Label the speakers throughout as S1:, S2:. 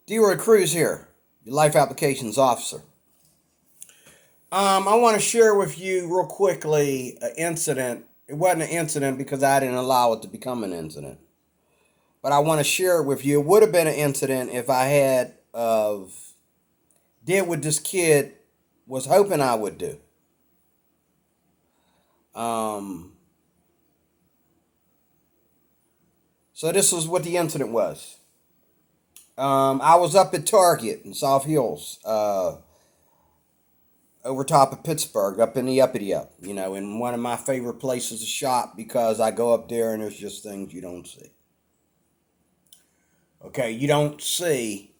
S1: D-Roy Cruz here, your Life Applications Officer. I want to share with you real quickly an incident. It wasn't an incident because I didn't allow it to become an incident. But I want to share it with you. It would have been an incident if I had did what this kid was hoping I would do. Um, so this is what the incident was. I was up at Target in South Hills, over top of Pittsburgh, up in the uppity up, in one of my favorite places to shop because I go up there and there's just things you don't see. Okay, you don't see.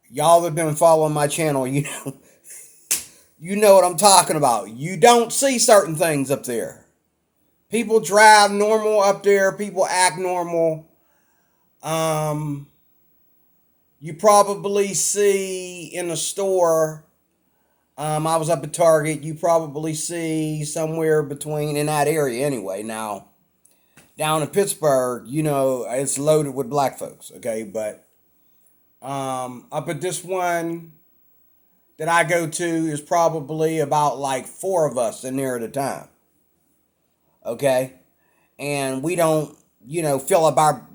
S1: Y'all have been following my channel, you know what I'm talking about. You don't see certain things up there. People drive normal up there. People act normal. You probably see in the store. I was up at Target. You probably see somewhere between in that area anyway. Now, down in Pittsburgh, it's loaded with black folks. Okay, but up at this one that I go to is probably about like 4 of us in there at a time. Okay, and we don't, fill up our,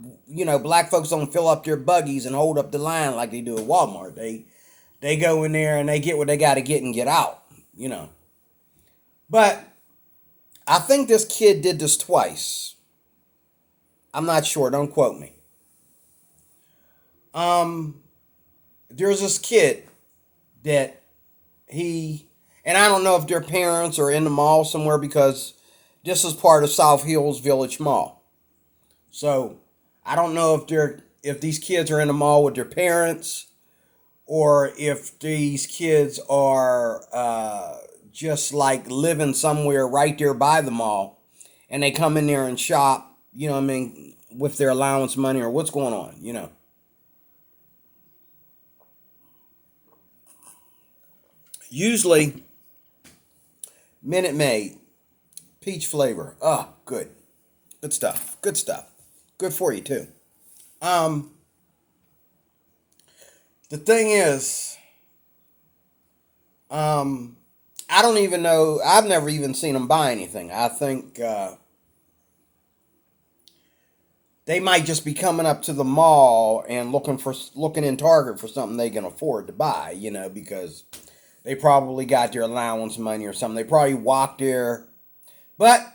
S1: black folks don't fill up their buggies and hold up the line like they do at Walmart. They go in there and they get what they got to get and get out, But I think this kid did this twice. I'm not sure. Don't quote me. There's this kid that and I don't know if their parents are in the mall somewhere because this is part of South Hills Village Mall. So I don't know if these kids are in the mall with their parents or if these kids are just like living somewhere right there by the mall and they come in there and shop, with their allowance money or what's going on, Usually, Minute Maid, peach flavor. Oh, good. Good stuff. Good stuff. Good for you, too. The thing is, I don't even know. I've never even seen them buy anything. I think they might just be coming up to the mall and looking in Target for something they can afford to buy, because they probably got their allowance money or something. They probably walked there,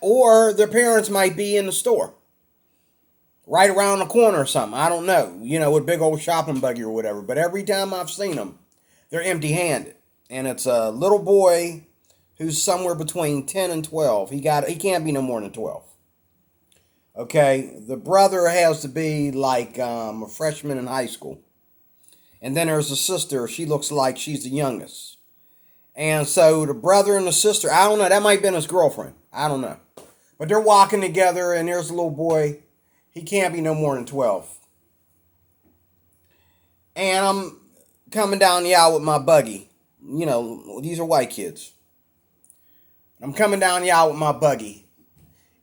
S1: or their parents might be in the store, right around the corner or something. I don't know, with big old shopping buggy or whatever. But every time I've seen them, they're empty-handed, and it's a little boy who's somewhere between 10 and 12. He can't be no more than 12. Okay, the brother has to be like a freshman in high school. And then there's a sister. She looks like she's the youngest. And so the brother and the sister, I don't know, that might have been his girlfriend. I don't know. But they're walking together, and there's a little boy. He can't be no more than 12. And I'm coming down the aisle with my buggy. These are white kids. I'm coming down the aisle with my buggy.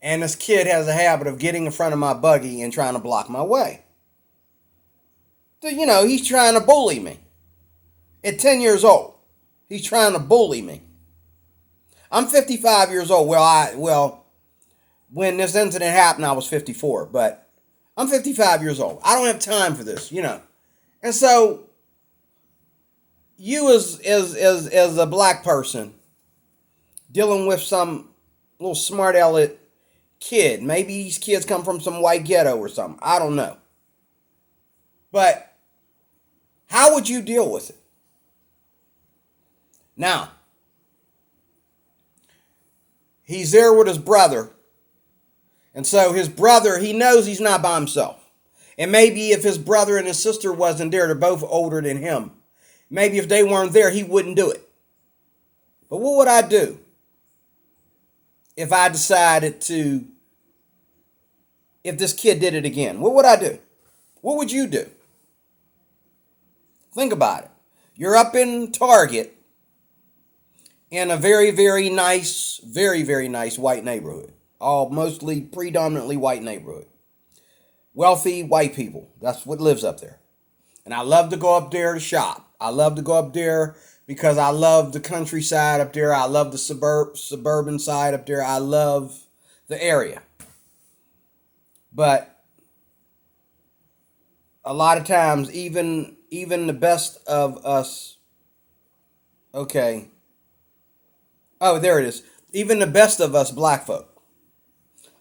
S1: And this kid has a habit of getting in front of my buggy and trying to block my way. So, he's trying to bully me. At 10 years old. He's trying to bully me. I'm 55 years old. Well, when this incident happened, I was 54. But I'm 55 years old. I don't have time for this, And so, you as a black person dealing with some little smart aleck kid. Maybe these kids come from some white ghetto or something. I don't know. But how would you deal with it? Now, he's there with his brother. And so his brother, he knows he's not by himself. And maybe if his brother and his sister wasn't there, they're both older than him. Maybe if they weren't there, he wouldn't do it. But what would I do if I decided if this kid did it again? What would I do? What would you do? Think about it. You're up in Target in a very, very nice white neighborhood. All mostly predominantly white neighborhood. Wealthy white people. That's what lives up there. And I love to go up there to shop. I love to go up there because I love the countryside up there. I love the suburban side up there. I love the area. But a lot of times, even the best of us, okay. Oh, there it is. Even the best of us black folk,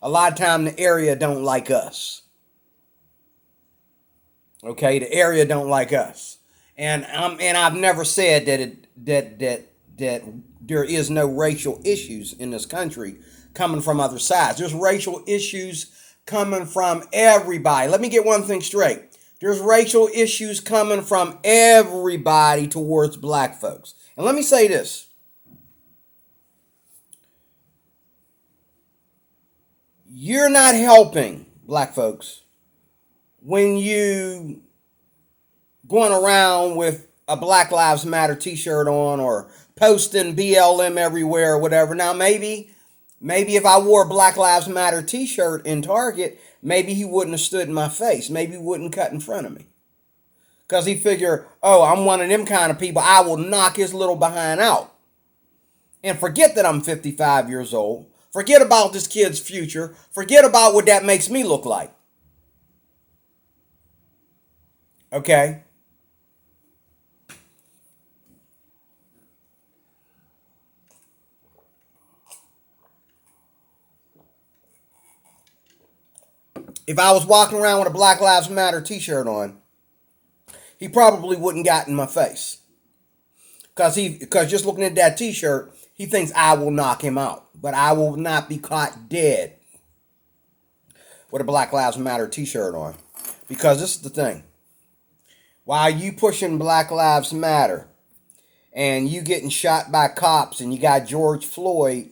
S1: a lot of time the area don't like us. Okay, the area don't like us, and I've never said that there is no racial issues in this country coming from other sides. There's racial issues coming from everybody. Let me get one thing straight. There's racial issues coming from everybody towards black folks. And let me say this. You're not helping black folks when you going around with a Black Lives Matter t-shirt on or posting BLM everywhere or whatever. Now maybe if I wore a Black Lives Matter t-shirt in Target, maybe he wouldn't have stood in my face. Maybe he wouldn't cut in front of me. Because he figured, oh, I'm one of them kind of people. I will knock his little behind out. And forget that I'm 55 years old. Forget about this kid's future. Forget about what that makes me look like. Okay? If I was walking around with a Black Lives Matter t-shirt on, he probably wouldn't got in my face. Because just looking at that t-shirt, he thinks I will knock him out. But I will not be caught dead with a Black Lives Matter t-shirt on. Because this is the thing. While you pushing Black Lives Matter and you getting shot by cops and you got George Floyd,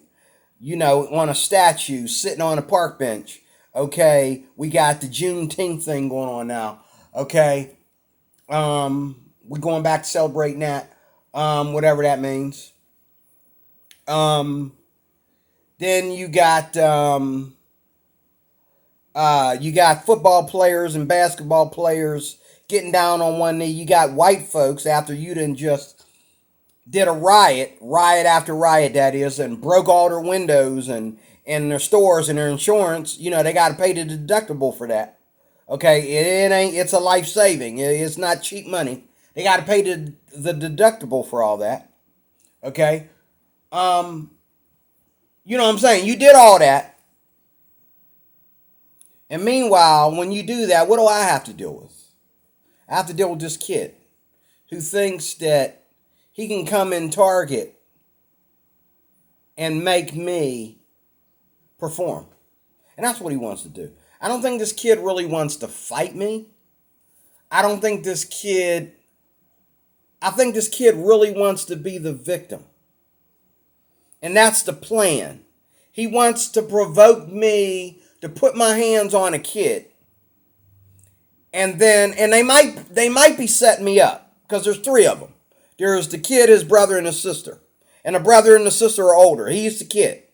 S1: on a statue sitting on a park bench. Okay, we got the Juneteenth thing going on now. Okay, we're going back to celebrating that, whatever that means. Then you got football players and basketball players getting down on one knee. You got white folks after you done just did a riot after riot, that is, and broke all their windows and their stores and their insurance. They got to pay the deductible for that. Okay, it's a life saving. It's not cheap money. They got to pay the deductible for all that. Okay, you know what I'm saying? You did all that. And meanwhile, when you do that, what do I have to deal with? I have to deal with this kid who thinks that he can come in Target and make me perform. And that's what he wants to do. I don't think this kid really wants to fight me. I think this kid really wants to be the victim. And that's the plan. He wants to provoke me to put my hands on a kid. And they might be setting me up because there's three of them. There's the kid, his brother, and his sister. And the brother and the sister are older. He's the kid.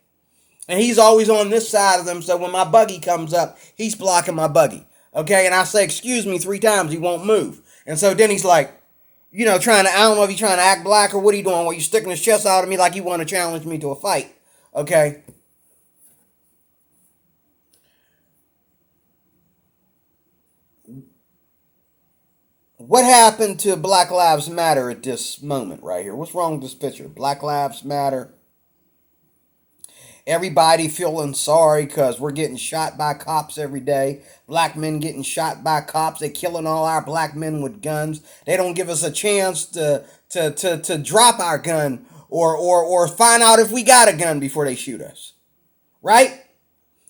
S1: And he's always on this side of them, so when my buggy comes up, he's blocking my buggy. Okay, and I say, excuse me 3 times, he won't move. And so then he's like, I don't know if he's trying to act black or what he doing, you sticking his chest out at me like he want to challenge me to a fight. Okay? What happened to Black Lives Matter at this moment right here? What's wrong with this picture? Black Lives Matter. Everybody feeling sorry because we're getting shot by cops every day. Black men getting shot by cops. They're killing all our black men with guns. They don't give us a chance to drop our gun or find out if we got a gun before they shoot us. Right?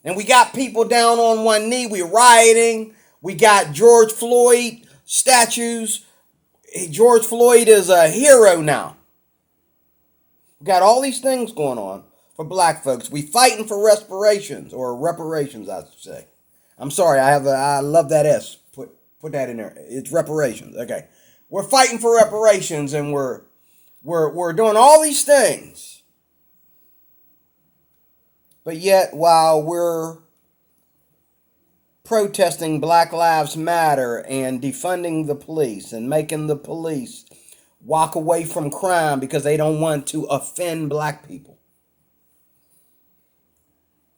S1: And we got people down on one knee. We're rioting. We got George Floyd statues. George Floyd is a hero now. We got all these things going on for black folks. We fighting for reparations, I should say. I'm sorry, I love that S. Put that in there. It's reparations. Okay. We're fighting for reparations and we're doing all these things. But yet while we're protesting Black Lives Matter and defunding the police and making the police walk away from crime because they don't want to offend black people.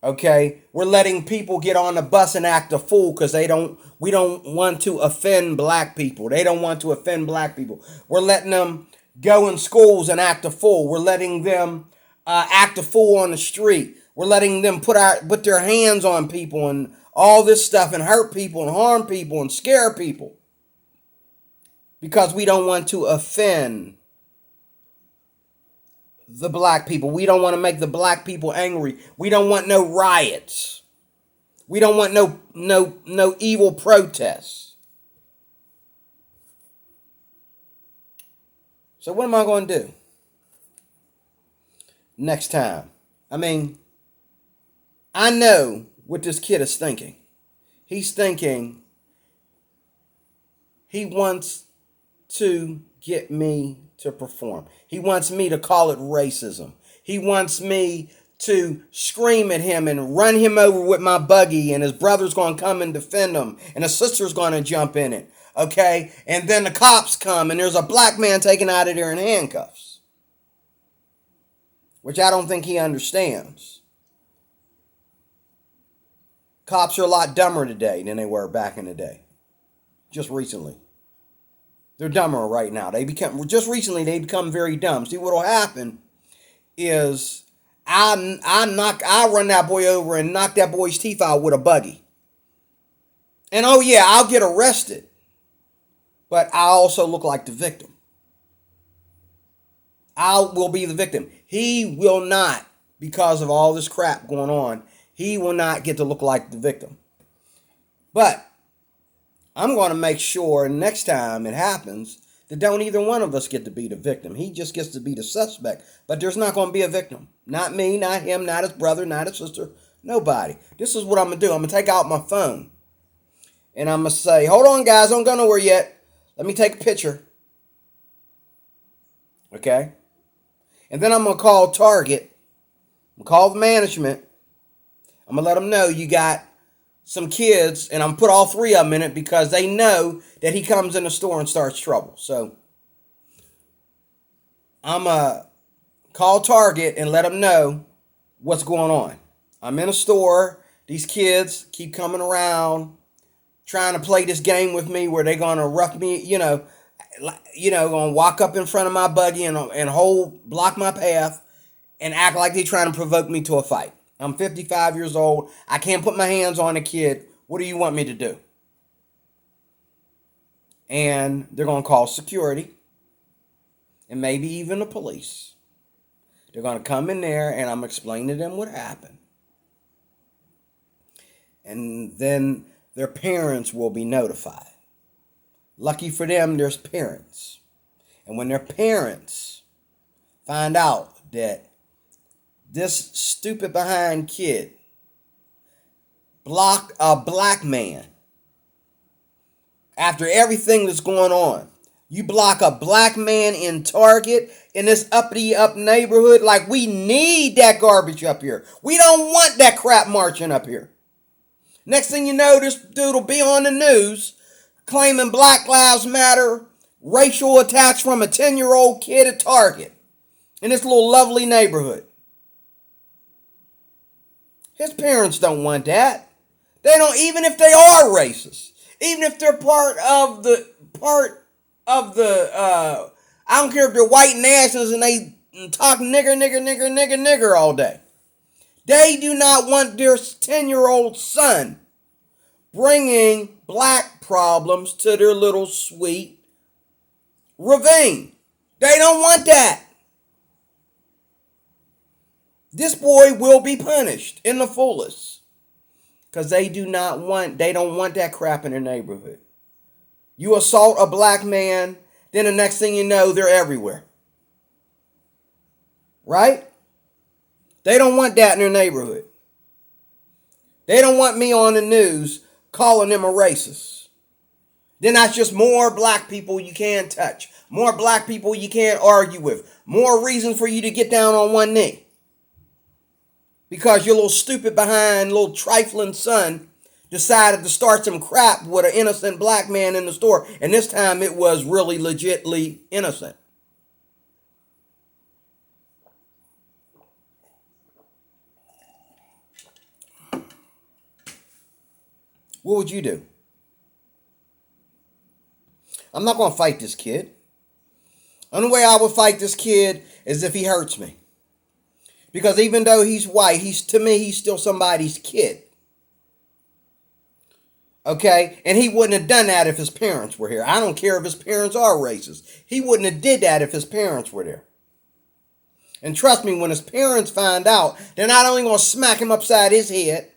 S1: Okay, we're letting people get on the bus and act a fool because we don't want to offend black people. They don't want to offend black people. We're letting them go in schools and act a fool. We're letting them act a fool on the street. We're letting them put their hands on people and all this stuff and hurt people and harm people and scare people because we don't want to offend the black people. We don't want to make the black people angry. We don't want no riots. We don't want no evil protests. So what am I going to do next time? I mean, I know what this kid is thinking. He's thinking he wants to get me to perform. He wants me to call it racism. He wants me to scream at him and run him over with my buggy, and his brother's going to come and defend him, and his sister's going to jump in it. Okay? And then the cops come, and there's a black man taken out of there in handcuffs. Which I don't think he understands. Cops are a lot dumber today than they were back in the day. Just recently. They're dumber right now. Just recently they become very dumb. See, what'll happen is I run that boy over and knock that boy's teeth out with a buggy. And oh yeah, I'll get arrested. But I also look like the victim. I will be the victim. He will not, because of all this crap going on, he will not get to look like the victim. But I'm going to make sure next time it happens that don't either one of us get to be the victim. He just gets to be the suspect. But there's not going to be a victim. Not me, not him, not his brother, not his sister. Nobody. This is what I'm going to do. I'm going to take out my phone. And I'm going to say, hold on, guys. Don't go nowhere yet. Let me take a picture. Okay? And then I'm going to call Target. I'm going to call the management. I'm going to let them know you got some kids, and I'm put all three of them in it because they know that he comes in the store and starts trouble. So I'm going to call Target and let them know what's going on. I'm in a store. These kids keep coming around trying to play this game with me where they're going to rough me, going to walk up in front of my buggy and block my path and act like they're trying to provoke me to a fight. I'm 55 years old. I can't put my hands on a kid. What do you want me to do? And they're going to call security and maybe even the police. They're going to come in there and I'm explaining to them what happened. And then their parents will be notified. Lucky for them, there's parents. And when their parents find out that this stupid behind kid blocked a black man after everything that's going on. You block a black man in Target in this uppity up neighborhood. Like, we need that garbage up here. We don't want that crap marching up here. Next thing you know, this dude will be on the news claiming Black Lives Matter, racial attacks from a 10-year-old kid at Target in this little lovely neighborhood. His parents don't want that. They don't, even if they are racist, even if they're part of the, I don't care if they're white nationalists and they talk nigger all day. They do not want their 10-year-old son bringing black problems to their little sweet ravine. They don't want that. This boy will be punished in the fullest. Because they don't want that crap in their neighborhood. You assault a black man, then the next thing you know, they're everywhere. Right? They don't want that in their neighborhood. They don't want me on the news calling them a racist. Then that's just more black people you can't touch. More black people you can't argue with. More reason for you to get down on one knee. Because your little stupid behind, little trifling son decided to start some crap with an innocent black man in the store. And this time it was really legitly innocent. What would you do? I'm not going to fight this kid. Only way I would fight this kid is if he hurts me. Because even though he's white, to me, he's still somebody's kid. Okay? And he wouldn't have done that if his parents were here. I don't care if his parents are racist. He wouldn't have did that if his parents were there. And trust me, when his parents find out, they're not only going to smack him upside his head,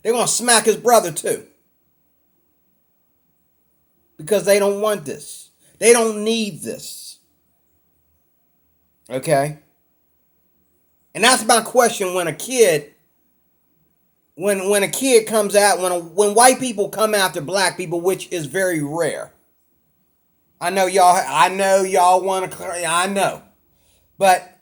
S1: they're going to smack his brother too. Because they don't want this. They don't need this. Okay? And that's my question when a kid, when a kid comes out, when white people come after black people, which is very rare. I know y'all want to, I know. But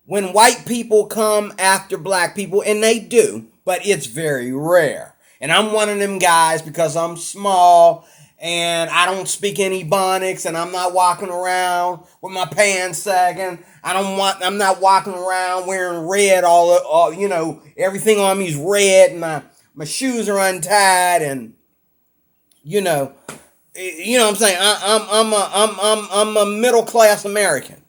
S1: when white people come after black people, and they do, but it's very rare. And I'm one of them guys because I'm small and I don't speak any Ebonics, and I'm not walking around with my pants sagging. I'm not walking around wearing red all everything on me is red, and my shoes are untied, and you know what I'm saying. I'm a middle class American.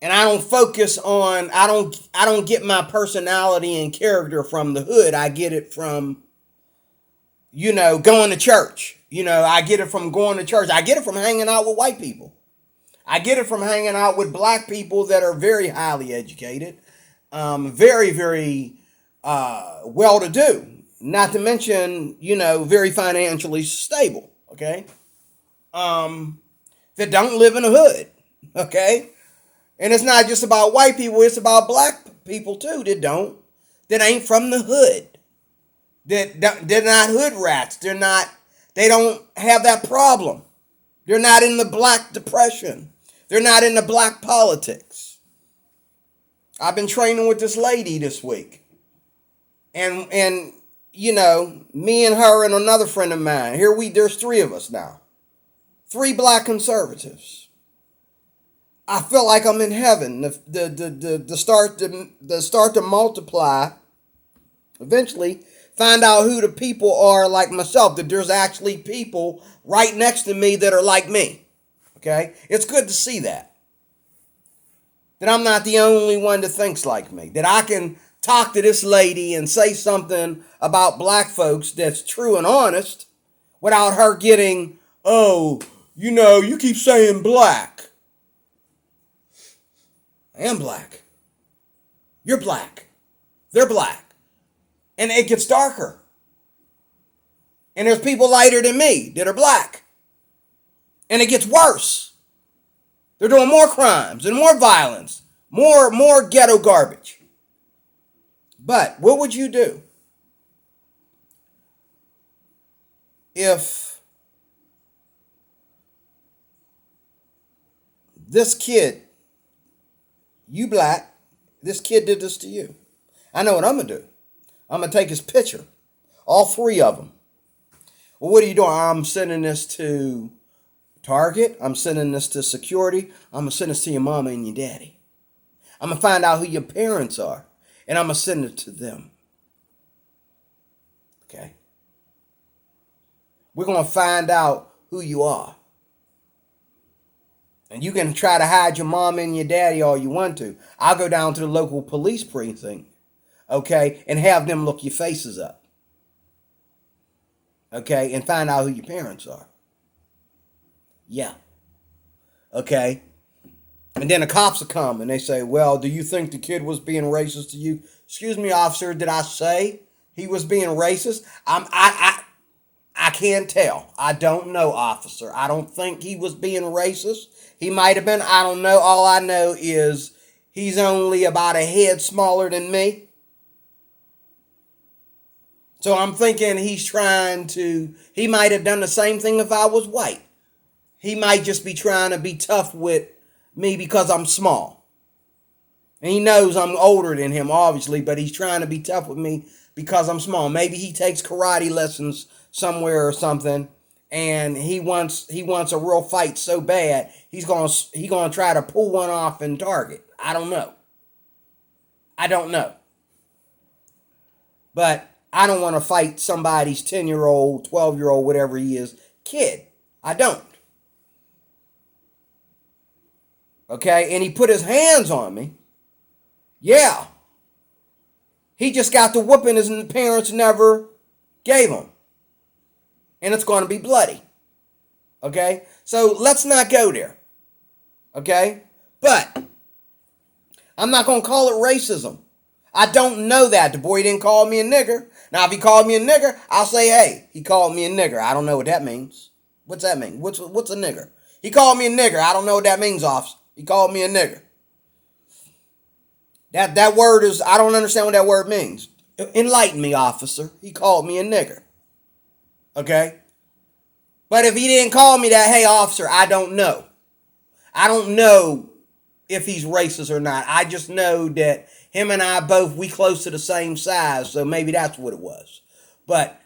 S1: And I don't focus on, I don't get my personality and character from the hood. I get it from, going to church. I get it from going to church. I get it from hanging out with white people. I get it from hanging out with black people that are very highly educated, very, very well-to-do. Not to mention, very financially stable, okay? That don't live in the hood, okay? And it's not just about white people, it's about black people too that ain't from the hood. They're not hood rats. They don't have that problem. They're not in the black depression. They're not in the black politics. I've been training with this lady this week. And me and her and another friend of mine, there's 3 of us now. 3 black conservatives. I feel like I'm in heaven. The start to multiply. Eventually, find out who the people are like myself. That there's actually people right next to me that are like me. Okay, it's good to see that. That I'm not the only one that thinks like me. That I can talk to this lady and say something about black folks that's true and honest, without her getting, you keep saying black. I am black. You're black. They're black. And it gets darker. And there's people lighter than me that are black. And it gets worse. They're doing more crimes and more violence, more ghetto garbage. But what would you do if this kid, you black, this kid did this to you? I know what I'm going to do. I'm going to take his picture. All 3 of them. Well, what are you doing? I'm sending this to Target. I'm sending this to security. I'm going to send this to your mama and your daddy. I'm going to find out who your parents are. And I'm going to send it to them. Okay? We're going to find out who you are. And you can try to hide your mom and your daddy all you want to. I'll go down to the local police precinct, okay, and have them look your faces up. Okay, and find out who your parents are. Yeah. Okay. And then the cops will come and they say, well, do you think the kid was being racist to you? Excuse me, officer, did I say he was being racist? I can't tell. I don't know, officer. I don't think he was being racist. He might have been. I don't know. All I know is he's only about a head smaller than me. So I'm thinking he might have done the same thing if I was white. He might just be trying to be tough with me because I'm small. And he knows I'm older than him, obviously, but he's trying to be tough with me because I'm small. Maybe he takes karate lessons somewhere or something, and he wants a real fight so bad he's gonna try to pull one off in Target. I don't know. I don't know. But I don't want to fight somebody's 10-year-old, 12-year-old, whatever he is, kid. I don't. Okay? And he put his hands on me. Yeah. He just got the whooping his parents never gave him. And it's going to be bloody. Okay? So let's not go there. Okay? But I'm not going to call it racism. I don't know that. The boy didn't call me a nigger. Now, if he called me a nigger, I'll say, hey, he called me a nigger. I don't know what that means. What's that mean? What's a nigger? He called me a nigger. I don't know what that means, officer. He called me a nigger. That word is, I don't understand what that word means. Enlighten me, officer. He called me a nigger. Okay? But if he didn't call me that, hey, officer, I don't know. I don't know if he's racist or not. I just know that him and I both, we close to the same size, so maybe that's what it was. But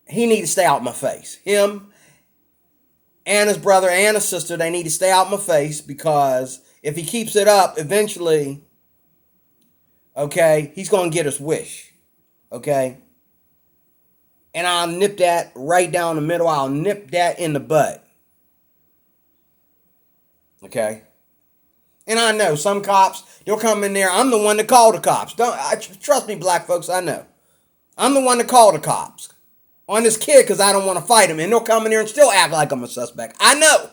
S1: he need to stay out my face. Him and his brother and his sister, they need to stay out my face, because if he keeps it up, eventually, okay, he's going to get his wish. Okay? And I'll nip that right down the middle. I'll nip that in the bud. Okay? And I know some cops, they'll come in there. I'm the one to call the cops. Trust me, black folks, I know. I'm the one to call the cops on this kid because I don't want to fight him. And they'll come in there and still act like I'm a suspect. I know.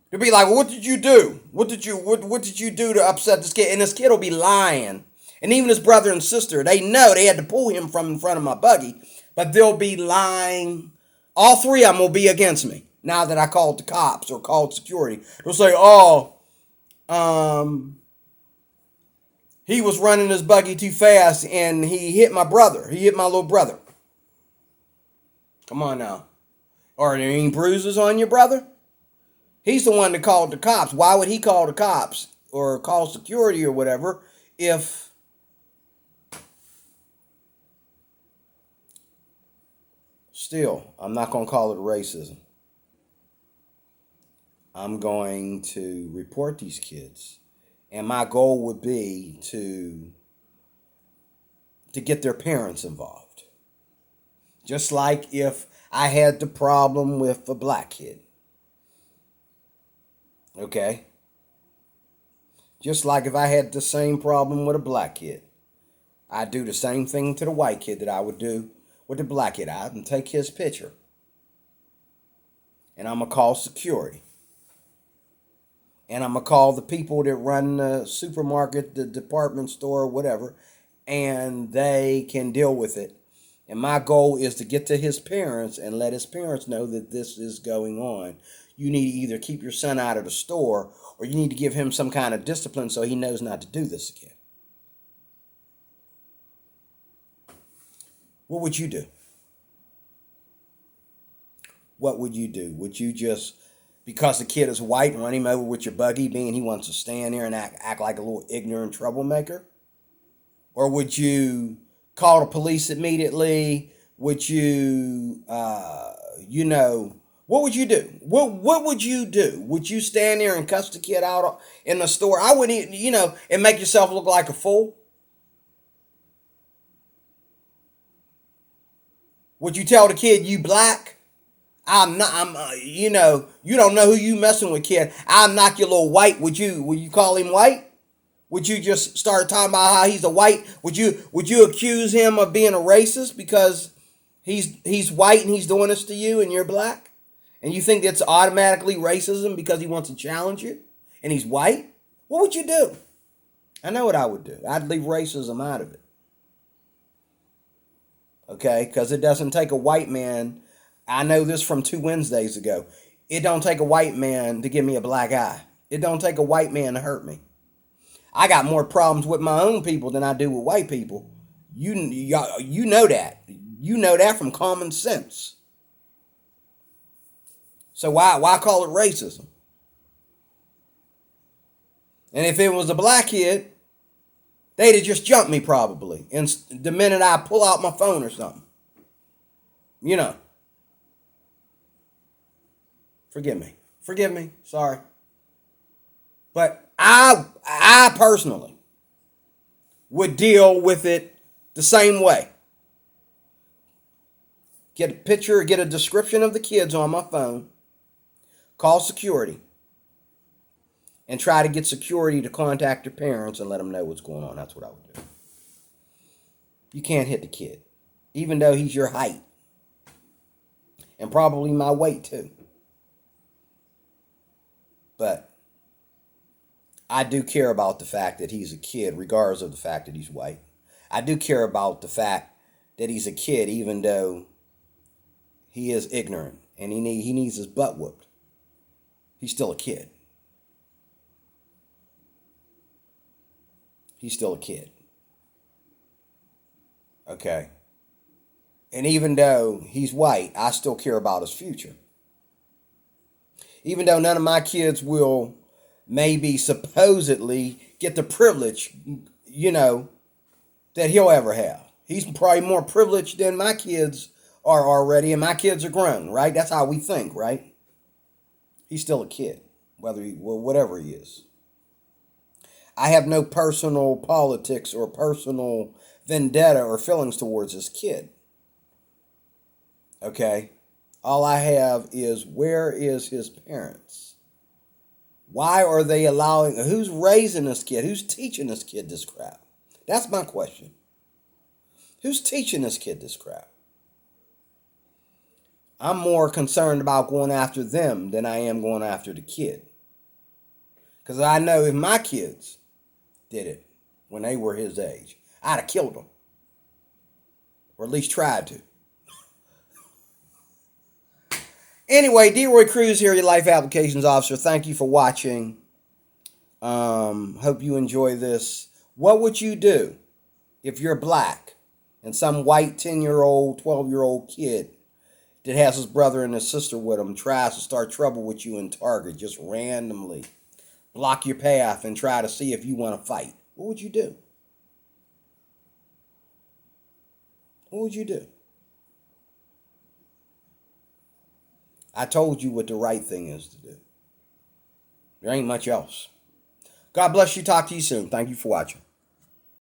S1: They'll be like, well, what did you do? What did you do to upset this kid? And this kid will be lying. And even his brother and sister, they know they had to pull him from in front of my buggy. But they'll be lying. All three of them will be against me now that I called the cops or called security. They'll say, he was running his buggy too fast and he hit my brother. He hit my little brother. Come on now. Are there any bruises on your brother? He's the one that called the cops. Why would he call the cops or call security or whatever if... Still, I'm not going to call it racism. I'm going to report these kids. And my goal would be to get their parents involved. Just like if I had the problem with a black kid. Okay? Just like if I had the same problem with a black kid. I'd do the same thing to the white kid that I would do with the black kid. I'd take his picture. And I'm going to call security. And I'm going to call the people that run the supermarket, the department store, whatever, and they can deal with it. And my goal is to get to his parents and let his parents know that this is going on. You need to either keep your son out of the store or you need to give him some kind of discipline so he knows not to do this again. What would you do? What would you do? Would you just, because the kid is white, run him over with your buggy, being he wants to stand there and act like a little ignorant troublemaker? Or would you call the police immediately? Would you, what would you do? What would you do? Would you stand there and cuss the kid out in the store? I wouldn't, and make yourself look like a fool? Would you tell the kid, you black? You don't know who you messing with, kid. I'll knock your little white. Would you call him white? Would you just start talking about how he's a white? Would you accuse him of being a racist because he's white and he's doing this to you and you're black? And you think that's automatically racism because he wants to challenge you and he's white? What would you do? I know what I would do. I'd leave racism out of it. Okay? Because it doesn't take a white man. I know this from 2 Wednesdays ago. It don't take a white man to give me a black eye. It don't take a white man to hurt me. I got more problems with my own people than I do with white people. You know that. You know that from common sense. So why call it racism? And if it was a black kid, They'd have just jumped me probably. And the minute I pull out my phone or something. You know. Forgive me. Forgive me. Sorry. But I personally would deal with it the same way. Get a picture, get a description of the kids on my phone, call security, and try to get security to contact their parents and let them know what's going on. That's what I would do. You can't hit the kid, even though he's your height and probably my weight too. But I do care about the fact that he's a kid, regardless of the fact that he's white. I do care about the fact that he's a kid, even though he is ignorant and he needs his butt whooped. He's still a kid. He's still a kid. Okay? And even though he's white, I still care about his future. Even though none of my kids will maybe supposedly get the privilege, that he'll ever have. He's probably more privileged than my kids are already, and my kids are grown, right? That's how we think, right? He's still a kid, whatever he is. I have no personal politics or personal vendetta or feelings towards this kid. Okay? All I have is, where is his parents? Why are they allowing, who's raising this kid? Who's teaching this kid this crap? That's my question. Who's teaching this kid this crap? I'm more concerned about going after them than I am going after the kid. Because I know if my kids did it when they were his age, I'd have killed them. Or at least tried to. Anyway, Deroy Cruz here, your Life Applications Officer. Thank you for watching. Hope you enjoy this. What would you do if you're black and some white 10-year-old, 12-year-old kid that has his brother and his sister with him tries to start trouble with you in Target, just randomly block your path and try to see if you want to fight? What would you do? What would you do? I told you what the right thing is to do. There ain't much else. God bless you. Talk to you soon. Thank you for watching.